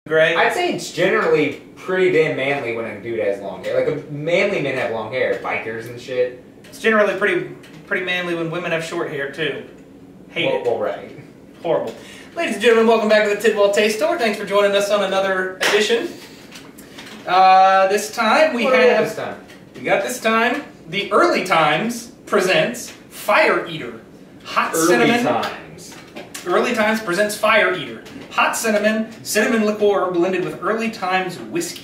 Gray? I'd say it's generally pretty damn manly when a dude has long hair. Like, manly men have long hair, bikers and shit. It's generally pretty manly when women have short hair, too. Hate it. Well, right. Horrible. Ladies and gentlemen, welcome back to the Tidwell Taste Store. Thanks for joining us on another edition. This time we have... The Early Times presents Fire Eater. Hot cinnamon. Early Times presents Fire Eater. Hot cinnamon liqueur blended with Early Times whiskey.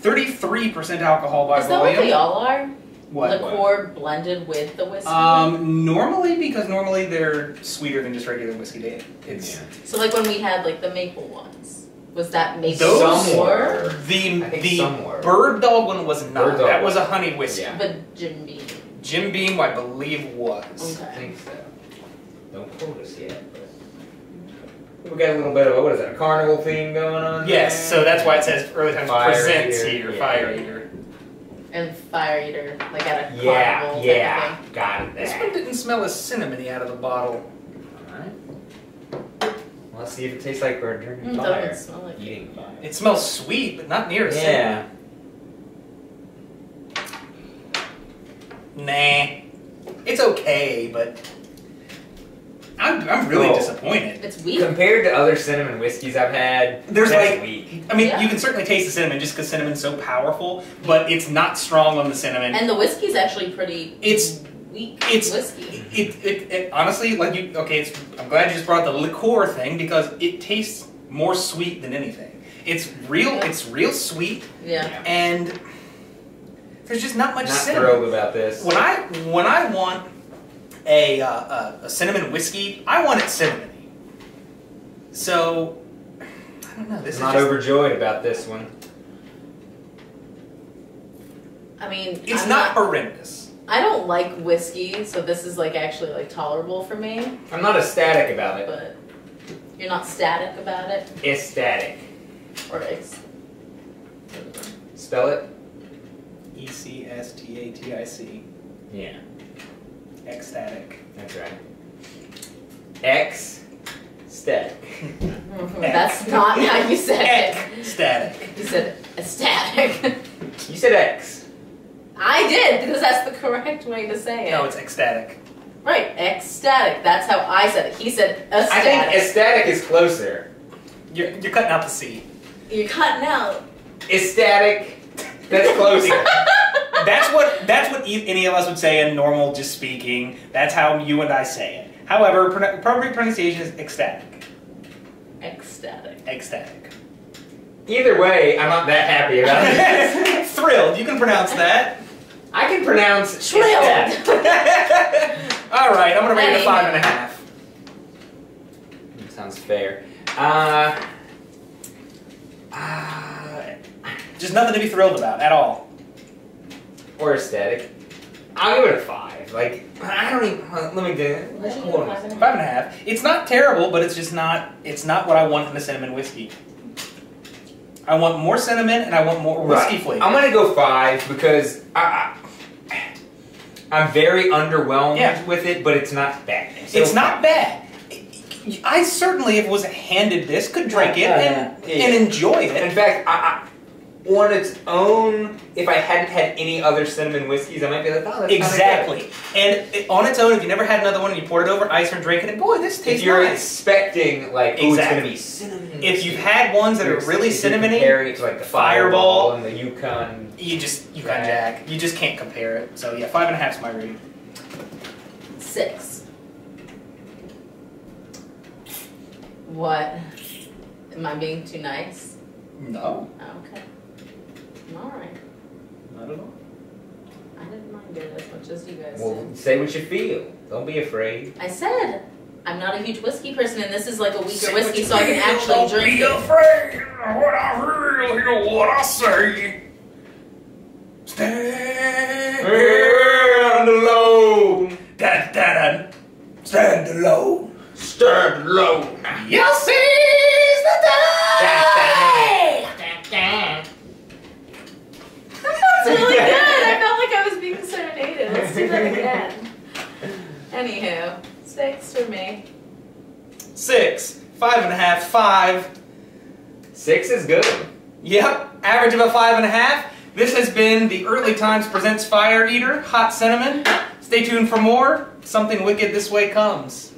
33% alcohol by volume. Is that what they all are? What? Liqueur blended with the whiskey? Normally, because normally they're sweeter than just regular whiskey. So like when we had like the maple ones, was that maple? Those the Bird Dog one was not. That was a honey whiskey. Yeah. But Jim Beam. Jim Beam, I believe, was. Okay. I think so. Don't quote us yet, but we got a little bit of a, what is that, a carnival theme going on? Yes, so that's why it says Early Times presents here, yeah, Fire Eater. And Fire Eater, like at a carnival Yeah, type of thing. got it there. This one didn't smell as cinnamony out of the bottle. Alright. Well, let's see if it tastes like we're drinking It fire. doesn't smell like Eating fire. It smells sweet, but not near as cinnamon. Nah. It's okay, but I'm really disappointed. It's weak. Compared to other cinnamon whiskeys I've had, There's that's like, weak. I mean, Yeah. you can certainly taste the cinnamon just because cinnamon's so powerful, but it's not strong on the cinnamon. And the whiskey's actually pretty weak whiskey. It honestly, like you, okay, I'm glad you just brought up the liqueur thing because it tastes more sweet than anything. It's real sweet. Yeah. And there's just not much Not cinnamon. thrilled about this. When I want a cinnamon whiskey, I want it cinnamony. So I don't know. This is not just, overjoyed about this one. I mean, it's not horrendous. I don't like whiskey, so this is like actually like tolerable for me. I'm not ecstatic about it. But you're not static about it? Ecstatic. Or Spell it? ECSTATIC. Yeah. Ecstatic. That's right. Ecstatic. That's not how you said it. Static. You said ecstatic. You said X. I did, because that's the correct way to say it. No, it's ecstatic. Right, ecstatic. That's how I said it. He said ecstatic. I think ecstatic is closer. You're cutting out the C. You're cutting out. Ecstatic. That's closer. That's what any of us would say in normal just speaking. That's how you and I say it. However, appropriate pronunciation is ecstatic. Ecstatic. Ecstatic. Either way, I'm not that happy about it. Thrilled. You can pronounce that. I can pronounce Thrilled. ecstatic. All right, I'm gonna rate it a 5.5. Sounds fair. Just nothing to be thrilled about at all. Or ecstatic. I'll give it a 5. Like, I don't even. Let me do it. 5.5. It's not terrible, but it's just not. It's not what I want in a cinnamon whiskey. I want more cinnamon and I want more whiskey flavor. I'm gonna go 5 because I'm very underwhelmed with it, but it's not bad. It's not bad. I certainly, if it was handed this, could drink it and enjoy it. In fact, on its own, if I hadn't had any other cinnamon whiskeys, I might be like, oh, that's exactly. And on its own, if you never had another one and you poured it over ice and drank it, and boy, this tastes if you're nice. expecting, like, oh, it's going to be cinnamon. If you've had ones that are really cinnamony, compare it to, like, the Fireball and the Yukon. Yukon Jack. You just can't compare it. So, yeah, 5.5 is my rating. 6. What? Am I being too nice? No. Okay. Alright. Not at all. I didn't mind it as much as you guys Well, did. say what you feel. Don't be afraid. I said, I'm not a huge whiskey person, and this is like a weaker whiskey, so I can actually drink it. Don't be afraid of what I feel, hear what I say. Stand alone. Da-da-da. Stand alone. Stand alone. You'll seize the day. That's really good. I felt like I was being serenaded. Let's do that again. Anywho, 6 for me. 6, 5.5, 5. 6 is good. Yep, average of a 5.5. This has been the Early Times Presents Fire Eater Hot Cinnamon. Stay tuned for more. Something wicked this way comes.